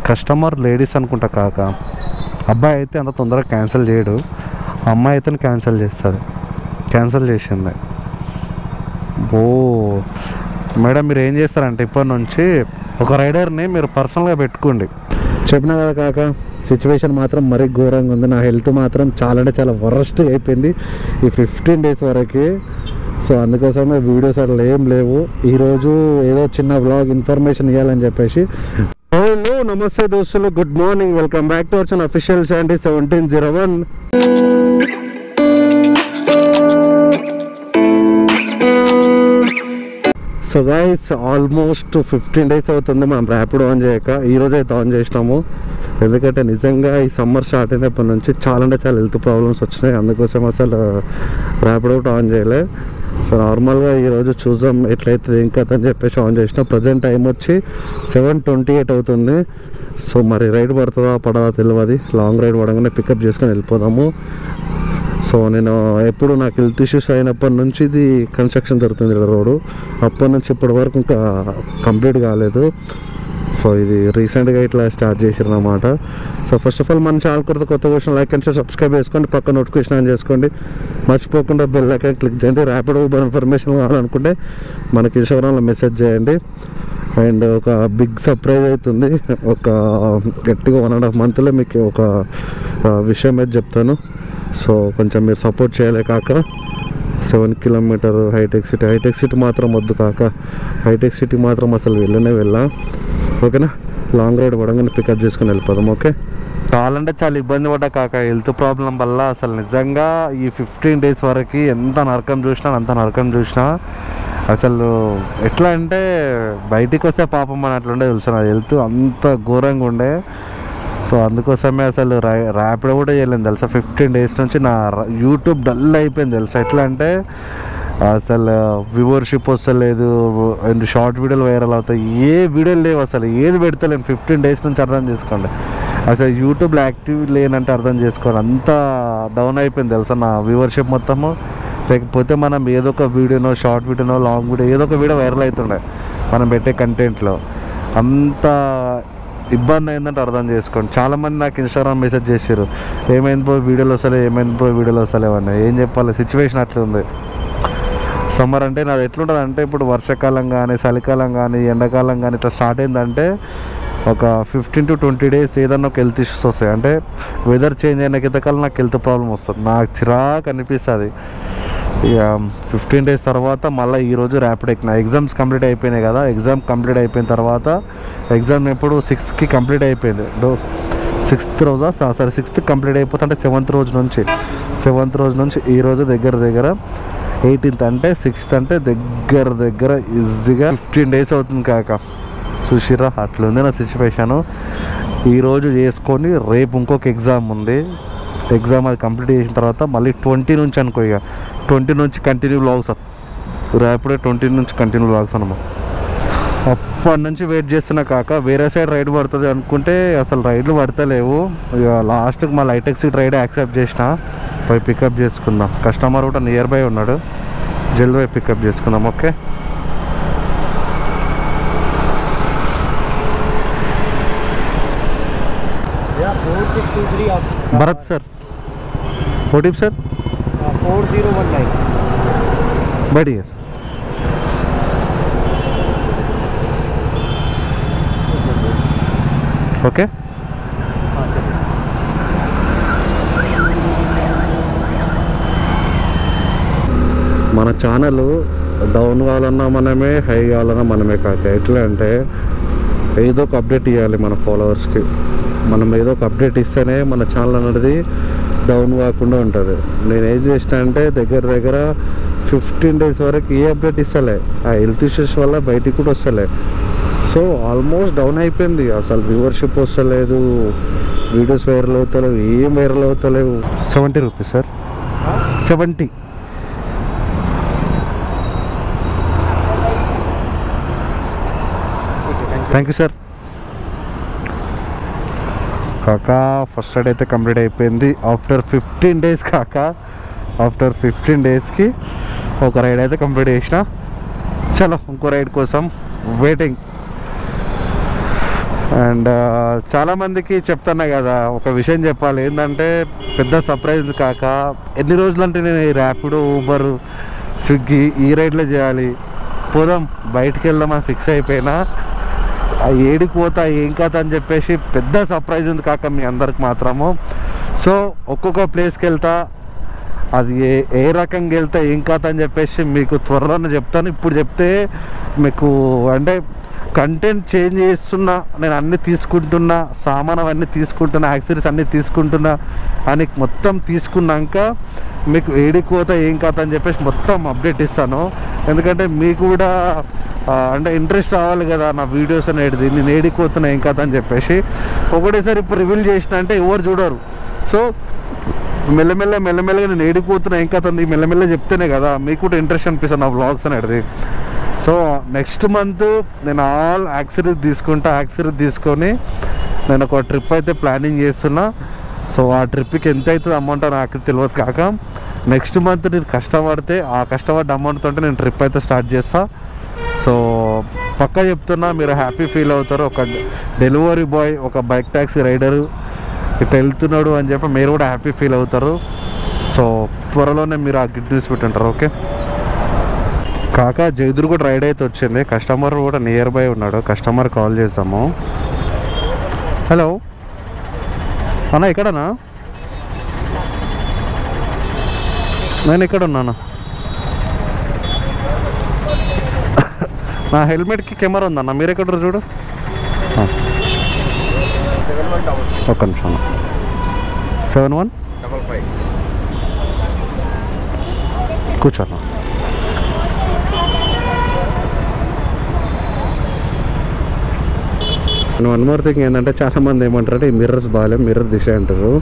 Customer ladies అనుకుంటా కాక, అబ్బాయి అయితే అంత తొందరగా క్యాన్సిల్ చేయడు, అమ్మాయి అయితే క్యాన్సిల్ చేస్తుంది. క్యాన్సిల్ చేసింది. ఓ మేడం, మీరు ఏం చేస్తారంటే ఇప్పటి నుంచి ఒక రైడర్ని మీరు పర్సనల్గా పెట్టుకోండి. చెప్పినా కదా కాక, సిచ్యువేషన్ మాత్రం మరీ ఘోరంగా ఉంది. నా హెల్త్ మాత్రం చాలా అంటే చాలా వరస్ట్గా అయిపోయింది ఈ 15 days వరకు. సో అందుకోసమే వీడియోస్ అట్లా ఏం లేవు. ఈరోజు ఏదో చిన్న వ్లాగ్ ఇన్ఫర్మేషన్ ఇవ్వాలని చెప్పేసి. హలో నమస్తే దోస్తులు, good morning, welcome back to our channel official Sandy 1701. So guys, almost 15 days అవుతుంది మనం ర్యాపిడో ఆన్ చేయక. ఈరోజు అయితే ఆన్ చేసినాము, ఎందుకంటే నిజంగా ఈ సమ్మర్ స్టార్ట్ అయినప్పటి నుంచి చాలా అంటే చాలా హెల్త్ ప్రాబ్లమ్స్ వచ్చినాయి. అందుకోసం అసలు ర్యాపిడో ఆన్ చేయలే. సో నార్మల్గా ఈరోజు చూద్దాం ఎట్లయితే ఏం కథ అని చెప్పేసి ఆన్ చేసిన. ప్రజెంట్ టైం వచ్చి 7:28 అవుతుంది. సో మరి రైడ్ పడుతుందా పడదా తెలియదు. లాంగ్ రైడ్ పడగానే పికప్ చేసుకొని వెళ్ళిపోదాము. సో నేను ఎప్పుడు నాకు హెల్త్ ఇష్యూస్ అయినప్పటి నుంచి ఇది కన్స్ట్రక్షన్ జరుగుతుంది ఇక్కడ రోడ్డు. అప్పటి నుంచి ఇప్పటి వరకు ఇంకా కంప్లీట్ కాలేదు. సో ఇది రీసెంట్గా ఇట్లా స్టార్ట్ చేసారు అన్నమాట. సో ఫస్ట్ ఆఫ్ ఆల్ మన ఛానల్ కొత్త క్వశ్చన్ లైక్ అండ్ సబ్స్క్రైబ్ చేసుకోండి, పక్క నోటిఫికేషన్ ఆన్ చేసుకోండి, మర్చిపోకుండా బెల్ ఐకాన్ క్లిక్ చేయండి. ర్యాపిడో ఊబర్ ఇన్ఫర్మేషన్ కావాలనుకుంటే మనకి ఇన్స్టాగ్రామ్లో మెసేజ్ చేయండి. అండ్ ఒక బిగ్ సర్ప్రైజ్ అవుతుంది. ఒక గట్టిగా 1.5 monthలో మీకు ఒక విషయం అయితే చెప్తాను. సో కొంచెం మీరు సపోర్ట్ చేయలే కాక. 7 kilometer హైటెక్ సిటీ మాత్రం వద్దు కాక. హైటెక్ సిటీ మాత్రం అసలు వెళ్ళా. ఓకేనా, లాంగ్ రైడ్ పడంగానే పికప్ చేసుకుని వెళ్ళిపోదాం. ఓకే, చాలా అంటే చాలా ఇబ్బంది పడ్డా కాక హెల్త్ ప్రాబ్లం వల్ల. అసలు నిజంగా ఈ 15 days వరకు ఎంత నరకం చూసినా అసలు ఎట్లా అంటే బయటికి వస్తే పాపం అని అట్లుండే తెలుసు. నా హెల్త్ అంత ఘోరంగా ఉండే. సో అందుకోసమే అసలు ర్యాపిడో కూడా చేయలేను తెలుసా. 15 days నుంచి నా యూట్యూబ్ డల్ అయిపోయింది తెలుసా. ఎట్లా అంటే అసలు వ్యూవర్షిప్ వస్తలేదు, అండ్ షార్ట్ వీడియోలు వైరల్ అవుతాయి, ఏ వీడియోలు లేవు, అసలు ఏది పెడతలేను 15 days నుంచి. అర్థం చేసుకోండి, అసలు యూట్యూబ్లో యాక్టివ్ లేనంటే అర్థం చేసుకోండి. అంత డౌన్ అయిపోయింది తెలుసా నా వ్యూవర్షిప్ మొత్తము. లేకపోతే మనం ఏదో ఒక వీడియోనో, షార్ట్ వీడియోనో, లాంగ్ వీడియో, ఏదో ఒక వీడియో వైరల్ అవుతుండే మనం పెట్టే కంటెంట్లో. అంత ఇబ్బంది అయిందంటే అర్థం చేసుకోండి. చాలామంది నాకు ఇన్స్టాగ్రామ్ మెసేజ్ చేశారు, ఏమైంది బ్రో వీడియోలు వస్తలేవు అని. ఏం చెప్పాలి, సిచ్యువేషన్ అట్లా ఉంది. సమ్మర్ అంటే నాది ఎట్లుంటుంది అంటే, ఇప్పుడు వర్షాకాలం కానీ, చలికాలం కానీ, ఎండాకాలం కానీ ఇట్లా స్టార్ట్ అయిందంటే ఒక 15 to 20 days ఏదన్నా ఒక హెల్త్ ఇష్యూస్ వస్తాయి. అంటే వెదర్ చేంజ్ అయిన కిందకాలం నాకు హెల్త్ ప్రాబ్లం వస్తుంది, నాకు చిరాకు అనిపిస్తుంది. ఇక 15 days తర్వాత మళ్ళీ ఈరోజు ర్యాపిడ్ ఎక్కిన. ఎగ్జామ్స్ కంప్లీట్ అయిపోయినాయి కదా. ఎగ్జామ్ కంప్లీట్ అయిపోయిన తర్వాత, ఎగ్జామ్ ఎప్పుడు 6కి కంప్లీట్ అయిపోయింది. 6th రోజా, సరే 6th కంప్లీట్ అయిపోతే అంటే 7th రోజు నుంచి ఈరోజు దగ్గర 18th అంటే 6th అంటే దగ్గర ఈజీగా 15 days అవుతుంది కాక. చూసిరా అట్లుంది నా సిచ్యువేషను. ఈరోజు చేసుకొని రేపు ఇంకొక ఎగ్జామ్ ఉంది. ఎగ్జామ్ అది కంప్లీట్ చేసిన తర్వాత మళ్ళీ 20 నుంచి అనుకో, ఇక 20 నుంచి కంటిన్యూ వ్లాగ్స్. రేపుడే 20 నుంచి కంటిన్యూ వ్లాగ్స్ అన్నమాట. అప్పటి నుంచి వెయిట్ చేస్తున్నా కాక. వేరే సైడ్ రైడ్ పడుతుంది అనుకుంటే అసలు రైడ్లు పడతలేవు. ఇక లాస్ట్కి మళ్ళీ హైటెక్ సిటీ రైడ్ యాక్సెప్ట్ చేసిన. పోయి పికప్ చేసుకుందాం. కస్టమర్ కూడా నియర్ బై ఉన్నాడు, జల్దీ పోయి పికప్ చేసుకుందాం. Okay, Bharat sir, OTP sir 4019 बढ़िया सर. ఓకే, మన ఛానల్ డౌన్ కావాలన్నా మనమే, హై కావాలన్నా మనమే కాక. ఎట్లా అంటే ఏదో ఒక అప్డేట్ ఇవ్వాలి మన ఫాలోవర్స్కి. మనం ఏదో ఒక అప్డేట్ ఇస్తేనే మన ఛానల్ అనేది డౌన్ కాకుండా ఉంటుంది. నేను ఏం చేసిన అంటే దగ్గర 15 days వరకు ఏ అప్డేట్ ఇస్తలే. ఆ హెల్త్ ఇష్యూస్ వల్ల బయటికి కూడా వస్తలే. సో ఆల్మోస్ట్ డౌన్ అయిపోయింది. అసలు వ్యూవర్షిప్ వస్తలేదు, వీడియోస్ వైరల్ అవుతలేవు, ఏం వైరల్ అవుతలేవు. 70 rupees sir, 70. Thank you sir. కాక ఫస్ట్ రైడ్ అయితే కంప్లీట్ అయిపోయింది ఆఫ్టర్ 15 days కాక. ఆఫ్టర్ 15 daysకి ఒక రైడ్ అయితే కంప్లీట్ చేసిన. చలో ఇంకో రైడ్ కోసం వెయిటింగ్. అండ్ చాలామందికి చెప్తున్నా కదా, ఒక విషయం చెప్పాలి ఏంటంటే, పెద్ద సర్ప్రైజ్ కాక ఎన్ని రోజులంటే నేను ఈ ర్యాపిడో, ఊబర్, స్విగ్గీ ఈ రైడ్లో చేయాలి, పోదాం బయటికి వెళ్దామని ఫిక్స్ అయిపోయినా ఏడికి పోతా ఏం కథ అని చెప్పేసి పెద్ద సర్ప్రైజ్ ఉంది కాక మీ అందరికి మాత్రము. సో ఒక్కొక్క ప్లేస్కి వెళ్తా, అది ఏ రకంగా వెళ్తా ఏం కథ అని చెప్పేసి మీకు త్వరలోనే చెప్తాను. ఇప్పుడు చెప్తే మీకు అంటే కంటెంట్ చేంజ్ చేస్తున్నా, నేను అన్నీ తీసుకుంటున్నా, సామాన్ అవన్నీ తీసుకుంటున్నా, యాక్సెసరీస్ అన్నీ తీసుకుంటున్నా అని మొత్తం తీసుకున్నాక మీకు ఏడికి పోతా ఏం కథ అని చెప్పేసి మొత్తం అప్డేట్ ఇస్తాను. ఎందుకంటే మీకు కూడా అంటే ఇంట్రెస్ట్ రావాలి కదా నా వీడియోస్ అనేది, నేను ఏడికి పోతున్నా ఏం కథ అని చెప్పేసి. ఒకటేసారి ఇప్పుడు రివీల్ చేసిన అంటే ఎవరు చూడరు. సో మెల్లమెల్లగా నేను ఏడిపోతున్నా ఏం కథ మెల్లమెల్ల చెప్తేనే కదా మీకు కూడా ఇంట్రెస్ట్ అనిపిస్తుంది నా వ్లాగ్స్ అనేది. సో నెక్స్ట్ మంత్ నేను ఆల్ యాక్సెసరీస్ తీసుకొని నేను ఒక ట్రిప్ అయితే ప్లానింగ్ చేస్తున్నా. సో ఆ ట్రిప్కి ఎంత అవుతుంది అమౌంట్ నాకు తెలియదు కాక, నెక్స్ట్ మంత్ నేను కష్టపడితే ఆ కష్టపడ్డ అమౌంట్తో నేను ట్రిప్ అయితే స్టార్ట్ చేస్తా. సో పక్కా చెప్తున్నా, మీరు హ్యాపీ ఫీల్ అవుతారు. ఒక డెలివరీ బాయ్, ఒక బైక్ ట్యాక్సీ రైడరు ఇట్లా వెళ్తున్నాడు అని చెప్పి మీరు కూడా హ్యాపీ ఫీల్ అవుతారు. సో త్వరలోనే మీరు ఆ గుడ్ న్యూస్ పెట్టుంటారు. ఓకే కాక జైదుర్ కూడా రైడ్ అయితే వచ్చింది, కస్టమర్ కూడా నియర్ బై ఉన్నాడు, కస్టమర్ కాల్ చేసాము. హలో అన్న, ఎక్కడన్నా? నేను ఎక్కడ ఉన్నాను? నా హెల్మెట్కి కెమెరా ఉందన్న, మీరు ఎక్కడ చూడు. ఒక్క నిమిషం. 7155 కూర్చోన్నా. వన్ మోర్ థింగ్ ఏంటంటే, చాలామంది ఏమంటారంటే ఈ మిర్రర్స్ బాగాలేం, మిర్రర్ దిశ అంటారు.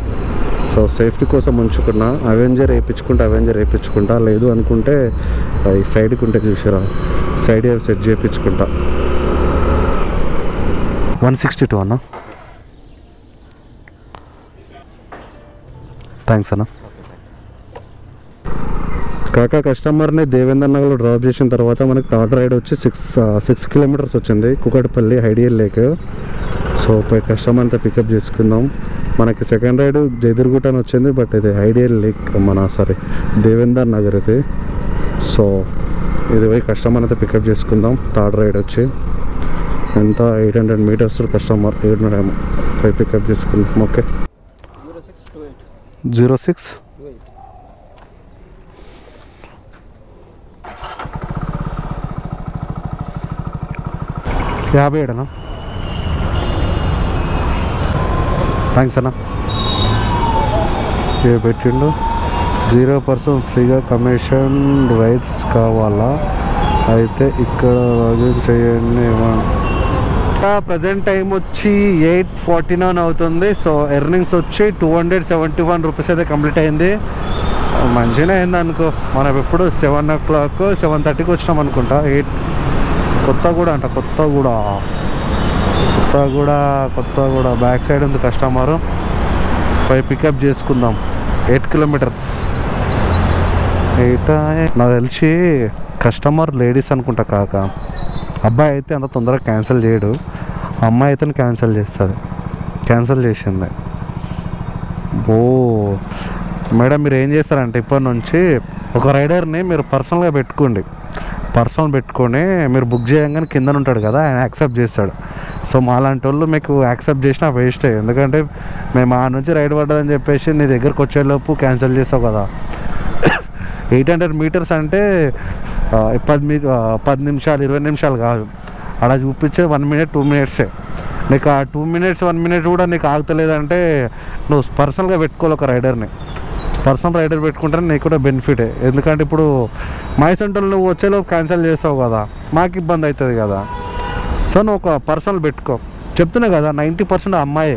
సో సేఫ్టీ కోసం ఉంచుకున్నా, అవెంజర్ వేయించుకుంటా, లేదు అనుకుంటే ఈ సైడ్కి ఉంటే చూసారా, సైడ్ సెట్ చేయించుకుంటా. 162 అన్న. థ్యాంక్స్ అన్న. కాక కస్టమర్ని దేవేంద్ర నగర్లో డ్రాప్ చేసిన తర్వాత మనకి థర్డ్ రైడ్ వచ్చి 6 కిలోమీటర్స్ వచ్చింది, కుకట్పల్లి ఐడియల్ లేక్. సో పై కస్టమర్ అంతా పికప్ చేసుకుందాం. మనకి సెకండ్ రైడ్ జైదుర్గుట్ట అని వచ్చింది, బట్ ఇది ఐడియల్ లేక్ దేవేంద్ర నగర్ ఇది. సో ఇది పోయి కస్టమర్ అంతా పికప్ చేసుకుందాం. థర్డ్ రైడ్ వచ్చి ఎంత 800 మీటర్స్ కస్టమర్ 800 పై పికప్ చేసుకుందాం. ఓకే 06 57 అన్న. థ్యాంక్స్ అన్న. పెట్టిండు 0% ఫ్రీగా కమిషన్ రైట్స్ కావాలా, అయితే ఇక్కడ లాగిన్ చేయండి. ప్రజెంట్ టైం వచ్చి 8:49 అవుతుంది. సో ఎర్నింగ్స్ వచ్చి 271 రూపీస్ అయితే కంప్లీట్ అయింది. మంచిగానే అయింది అనుకో. మనం ఎప్పుడు 7 o'clock 7:30కి వచ్చినాం అనుకుంటా. కొత్తగూడ బ్యాక్ సైడ్ ఉంది కస్టమరు, పై పికప్ చేసుకుందాం. 8 కిలోమీటర్స్. నాకు తెలిసి కస్టమర్ లేడీస్ అనుకుంటా కాక, అబ్బాయి అయితే అంత తొందరగా క్యాన్సిల్ చేయడు, అమ్మాయి అయితే క్యాన్సిల్ చేసింది. మేడం మీరు ఏం చేస్తారంటే, ఇప్పటి నుంచి ఒక రైడర్ని మీరు పర్సనల్గా పెట్టుకొని మీరు బుక్ చేయగానే కింద ఉంటాడు కదా, ఆయన యాక్సెప్ట్ చేస్తాడు. సో మాలాంటి వాళ్ళు మీకు యాక్సెప్ట్ చేసినా వేస్టే, ఎందుకంటే మేము ఆ నుంచి రైడ్ పడ్డదని చెప్పేసి నీ దగ్గరకు వచ్చేలోపు క్యాన్సిల్ చేస్తావు కదా. 800 మీటర్స్ అంటే 10 నిమిషాలు 20 నిమిషాలు కాదు, అలా చూపించే 1 minute 2 minutes. నీకు ఆ 2 minutes 1 minute కూడా నీకు ఆగుతలేదంటే నువ్వు పర్సనల్గా పెట్టుకోవాలి ఒక రైడర్ని. పర్సనల్ రైడర్ పెట్టుకుంటే నీకు కూడా బెనిఫిటే, ఎందుకంటే ఇప్పుడు మై సెంటర్లో నువ్వు వచ్చేలోపు క్యాన్సిల్ చేస్తావు కదా, మాకు ఇబ్బంది అవుతుంది కదా. సో నువ్వు ఒక పర్సనల్ పెట్టుకో. చెప్తున్నా కదా 90% అమ్మాయి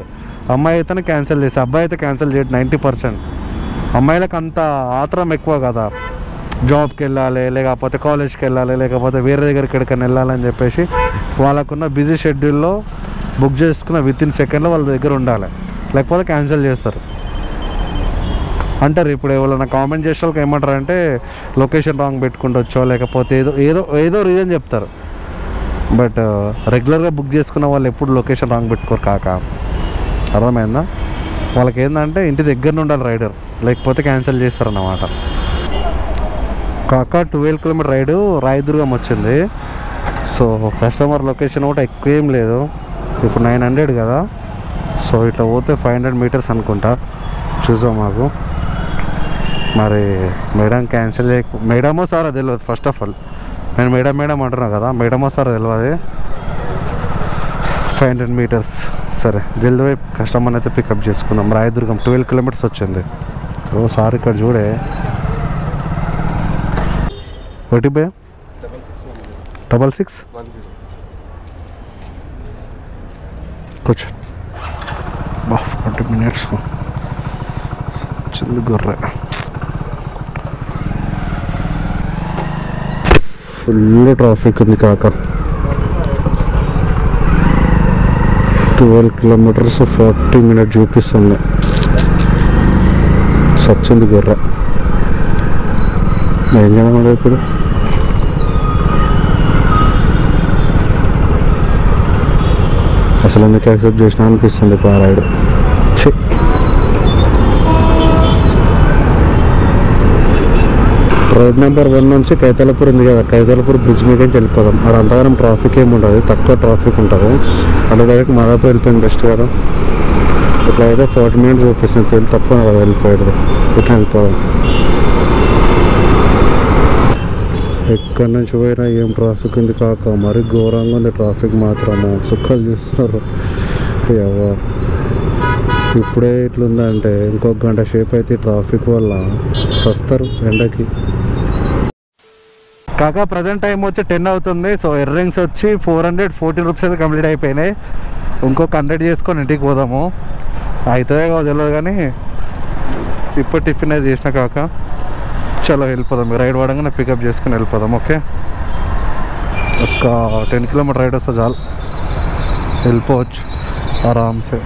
అయితేనే క్యాన్సిల్ చేస్తా, అబ్బాయి అయితే క్యాన్సిల్ చేయడు. 90% అమ్మాయిలకు అంత ఆత్రం ఎక్కువ కదా, జాబ్కి వెళ్ళాలి, లేకపోతే కాలేజ్కి వెళ్ళాలి, లేకపోతే వేరే దగ్గరికి ఎక్కడికైనా వెళ్ళాలని చెప్పేసి వాళ్ళకున్న బిజీ షెడ్యూల్లో బుక్ చేసుకున్న వితిన్ సెకండ్లో వాళ్ళ దగ్గర ఉండాలి, లేకపోతే క్యాన్సిల్ చేస్తారు అంటారు. ఇప్పుడు ఎవరైనా కామెంట్ చేసే వాళ్ళకి ఏమంటారు అంటే లొకేషన్ రాంగ్ పెట్టుకుంటూ వచ్చో, లేకపోతే ఏదో రీజన్ చెప్తారు. బట్ రెగ్యులర్గా బుక్ చేసుకున్న వాళ్ళు ఎప్పుడు లొకేషన్ రాంగ్ పెట్టుకోరు కాక, అర్థమైందా? వాళ్ళకి ఏంటంటే ఇంటి దగ్గర ఉండాలి రైడర్, లేకపోతే క్యాన్సిల్ చేస్తారన్నమాట. కాక 12 కిలోమీటర్ రైడు రాయదుర్గం వచ్చింది. సో కస్టమర్ లొకేషన్ కూడా ఎక్కువ ఏం లేదు, ఇప్పుడు 900 కదా. సో ఇట్లా పోతే 500 మీటర్స్ అనుకుంటా, చూసాం మాకు. మరి మేడం క్యాన్సిల్ మేడమో సారా తెలియదు. ఫస్ట్ ఆఫ్ ఆల్ నేను మేడం అంటున్నా కదా, మేడమో సారా తెలియదు. 500 మీటర్స్ సరే, జల్దీ వైపు కస్టమర్ని అయితే పికప్ చేసుకుందాం. రాయదుర్గం 12 కిలోమీటర్స్ వచ్చింది. ఓ సార్ ఇక్కడ చూడే ఒకటి భయ 66 కూర్చో. 40 minutes వచ్చింది గొర్రె. ఫుల్ ట్రాఫిక్ ఉంది కాక. 12 కిలోమీటర్స్ 40 minutes చూపిస్తుంది. వచ్చింది గొర్రె. ఏం చేద్దాం ఇప్పుడు? అసలు ఎందుకు యాక్సెప్ట్ చేసినా అనిపిస్తుంది పారాయుడు. రోడ్ నెంబర్ 1 నుంచి కైతలపూర్ ఉంది కదా, కైతలపూర్ బ్రిడ్జ్ మీద వెళ్ళిపోదాం. అక్కడ అంతగానం ట్రాఫిక్ ఏమి ఉండదు, తక్కువ ట్రాఫిక్ ఉంటుంది. అక్కడ డైరెక్ట్ మాదాపూర్ వెళ్ళిపోయింది బెస్ట్ కదా. ఇట్లా అయితే 40 minutes చూపిస్తుంది, తక్కువ కదా వెళ్ళిపోయేది. ఇట్లా వెళ్ళిపోదాం. ఎక్కడి నుంచి పోయినా ఏం ట్రాఫిక్ ఉంది కాక, మరీ ఘోరంగా ఉంది ట్రాఫిక్ మాత్రము. సుఖాలు చూస్తున్నారు. ఇప్పుడే ఇట్లుందంటే ఇంకొక గంట సేపు అయితే ట్రాఫిక్ వల్ల సస్తారు ఎండకి కాక. ప్రజెంట్ టైం వచ్చి 10 అవుతుంది. సో ఇయర్ రింగ్స్ వచ్చి 414 రూపీస్ అయితే కంప్లీట్ అయిపోయినాయి. ఇంకొక 100 చేసుకొని ఇంటికి పోదాము. అవుతుందే కాదు తెలియదు కానీ ఇప్పుడు టిఫిన్ అయితే చేసిన కాక. చలో వెళ్ళిపోదాం, రైడ్ పడంగానే పికప్ చేసుకుని వెళ్ళిపోదాం. ఓకే, ఒక 10 కిలోమీటర్ రైడ్ వస్తే చాలు, వెళ్ళిపోవచ్చు ఆరామ్సే.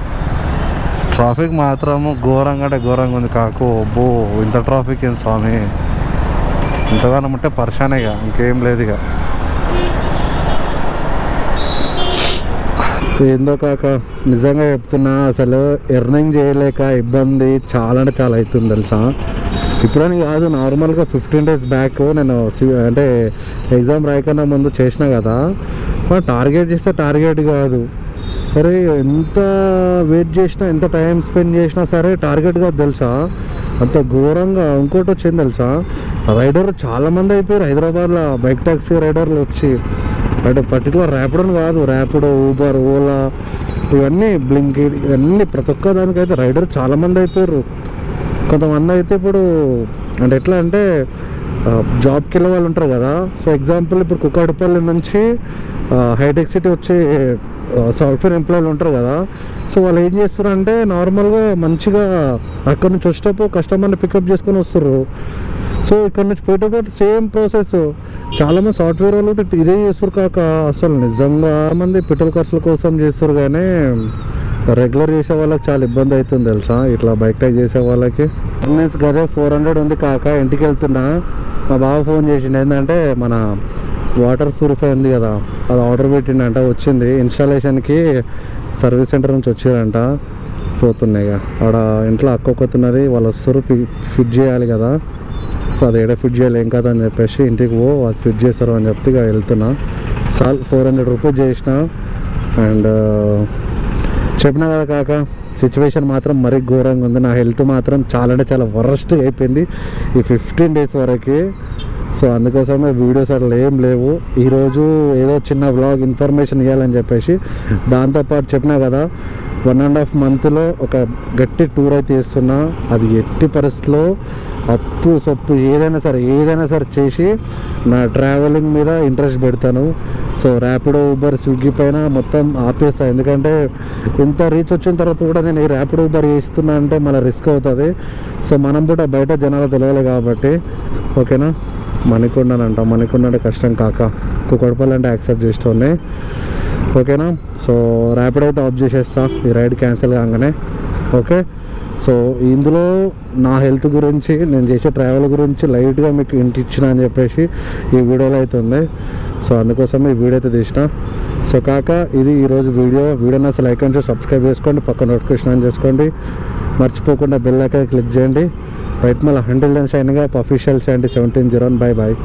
ట్రాఫిక్ మాత్రము ఘోరంగా అంటే ఘోరంగా ఉంది కాకు. అబ్బో ఇంత ట్రాఫిక్ ఏం స్వామి, ఇంతగానో ఉంటే పరిశానే ఇక, ఇంకేం లేదు ఇక. ఏందో కాక నిజంగా చెప్తున్నా, అసలు ఎర్నింగ్ చేయలేక ఇబ్బంది చాలా అంటే చాలా అవుతుంది తెలుసా. ఇప్పుడని కాదు, నార్మల్గా 15 days బ్యాక్ నేను అంటే ఎగ్జామ్ రాయకన్నా ముందు చేసిన కదా. టార్గెట్ చేస్తే టార్గెట్ కాదు, అరే ఎంత వెయిట్ చేసినా ఎంత టైం స్పెండ్ చేసినా సరే టార్గెట్ కాదు తెలుసా. అంత ఘోరంగా. ఇంకోటి వచ్చింది తెలుసా, రైడర్ చాలామంది అయిపోయారు హైదరాబాద్లో, బైక్ ట్యాక్సీ రైడర్లు వచ్చి. అంటే పర్టికులర్ ర్యాపిడోని కాదు, ర్యాపిడో, ఊబర్, ఓలా, ఇవన్నీ బ్లింకిట్, ఇవన్నీ ప్రతి ఒక్క దానికైతే రైడర్ చాలామంది అయిపోయారు. కొంతమంది అయితే ఇప్పుడు అంటే ఎట్లా అంటే జాబ్కి వెళ్ళే వాళ్ళు ఉంటారు కదా. సో ఎగ్జాంపుల్ ఇప్పుడు కుక్కడపల్లి నుంచి హైటెక్ సిటీ వచ్చే సాఫ్ట్వేర్ ఎంప్లాయీలు ఉంటారు కదా. సో వాళ్ళు ఏం చేస్తారంటే నార్మల్గా మంచిగా అక్కడ నుంచి వచ్చేటప్పుడు కస్టమర్ని పికప్ చేసుకొని వస్తారు. సో ఇక్కడ నుంచి పోయేటప్పుడు సేమ్ ప్రాసెస్. చాలామంది సాఫ్ట్వేర్ వాళ్ళు ఇదే చేస్తారు కాక. అసలు నిజంగా మంది పెట్రోల్ ఖర్చుల కోసం చేస్తారు, కానీ రెగ్యులర్ చేసే వాళ్ళకి చాలా ఇబ్బంది అవుతుంది తెలుసా. ఇట్లా బైక్ టైక్ చేసే వాళ్ళకి ఎర్నింగ్స్ గదే 400 ఉంది కాక. ఇంటికి వెళ్తున్నా, మా బావ ఫోన్ చేసిండు. ఏంటంటే మన వాటర్ ప్యూరిఫై ఉంది కదా, అది ఆర్డర్ పెట్టిండంట, వచ్చింది ఇన్స్టాలేషన్కి. సర్వీస్ సెంటర్ నుంచి వచ్చేదంట, పోతున్నాయి. ఆడ ఇంట్లో అక్కొక్కుతున్నది, వాళ్ళు వస్తారు ఫిట్ చేయాలి కదా. సో అది ఏడ ఫిట్ చేయాలి ఏం కదా అని చెప్పేసి, ఇంటికి అది ఫిట్ చేస్తారు అని చెప్తే ఇక వెళ్తున్నా. సాల్ 400 రూపీస్ చేసిన. అండ్ చెప్పినా కదా కాక, సిచ్యువేషన్ మాత్రం మరీ ఘోరంగా ఉంది. నా హెల్త్ మాత్రం చాలా అంటే చాలా వరస్ట్గా అయిపోయింది ఈ 15 days వరకు. సో అందుకోసమే వీడియోస్ అట్లా ఏం లేవు. ఈరోజు ఏదో చిన్న వ్లాగ్ ఇన్ఫర్మేషన్ ఇవ్వాలని చెప్పేసి, దాంతోపాటు చెప్పినా కదా 1.5 monthలో ఒక గట్టి టూర్ అయితే చేస్తున్నా. అది ఎట్టి పరిస్థితిలో అప్పు సొప్పు ఏదైనా సరే చేసి నా ట్రావెలింగ్ మీద ఇంట్రెస్ట్ పెడతాను. సో ర్యాపిడో, ఊబర్, స్విగ్గీ పైన మొత్తం ఆపేస్తాను. ఎందుకంటే ఇంత రీచ్ వచ్చిన తర్వాత కూడా నేను ఈ ర్యాపిడో, ఊబర్ చేస్తున్నా అంటే మళ్ళీ రిస్క్ అవుతుంది. సో మనం కూడా బయట జనాలు తెలియాలి కాబట్టి. ఓకేనా, మణికొండనంట, మణికొండ అంటే కష్టం కాక, కుక్కడపల్లి అంటే యాక్సెప్ట్ చేస్తుండే. ఓకేనా, సో ర్యాపిడ్ అయితే ఆఫ్ చేసేస్తా ఈ రైడ్ క్యాన్సిల్ కాగానే. ఓకే, సో ఇందులో నా హెల్త్ గురించి, నేను చేసే ట్రావెల్ గురించి లైట్గా మీకు ఇంటి ఇచ్చిన అని చెప్పేసి ఈ వీడియోలో అయితే ఉంది. సో అందుకోసం ఈ వీడియో అయితే తీసిన. సో కాక ఇది ఈరోజు వీడియోని అసలు లైక్ అండ్ సబ్స్క్రైబ్ చేసుకోండి, పక్క నోటిఫికేషన్ ఆన్ చేసుకోండి, మర్చిపోకుండా బెల్ ఐకాన్ క్లిక్ చేయండి. రైట్, మళ్ళీ 100 షైన్గా అఫీషియల్ 1701. బాయ్.